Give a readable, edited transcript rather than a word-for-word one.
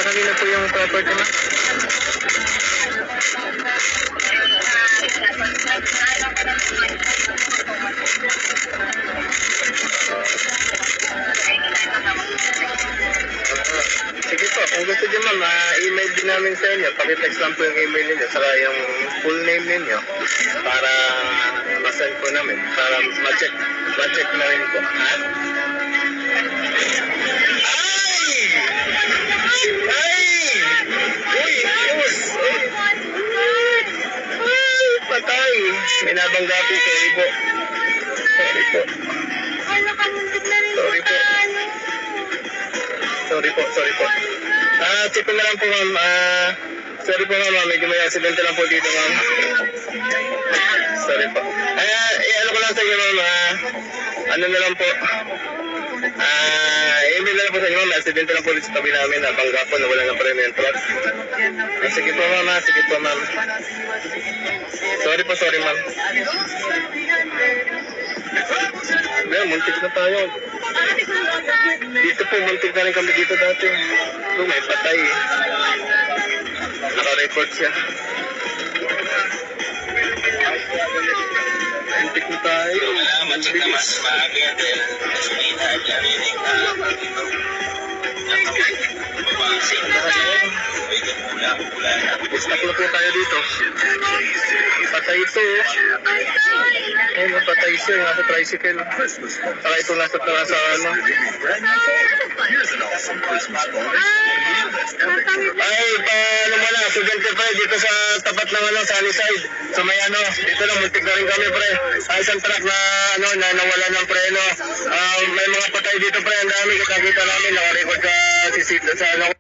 kanina po yung property mo? Sige po, kung gusto nyo ma'am, email din namin sa inyo. Pakitext lang po yung email ninyo, saka yung full name ninyo para masend po namin, para ma-check na rin po. Ha? Ay! Uy! Yus! Ay! Patay! Minabangga po, sorry po. Sorry po. Sorry po. Sorry po. Check ko na lang po ma'am. Sorry po ma'am, medyo may aksidente lang po dito ma'am. Sorry po. Ano ko lang sa inyo ma'am, ano na lang po. Email na lang po sa inyo ma'am, aksidente lang po dito sa tabi namin, bangga po, nawala na pala yung truck. Sige po ma'am, sige po ma'am. Sorry ma'am. Muntik na tayo. Dito po, muntik na rin kami dito dati. May patay. Naka-report siya. Muntik na tayo. Stuck na po tayo dito. Patay ito. Ay, napatay siya. Nasa tricycle. Saka ito nasa ano. Ay, paano mo na? Sugante pre, dito sa tapat ng Sunnyside. So may dito lang, muntik na rin kami pre. Isang truck na, na nawala ng preno. May mga patay dito pre, ang dami. Kita namin, nakarecord sa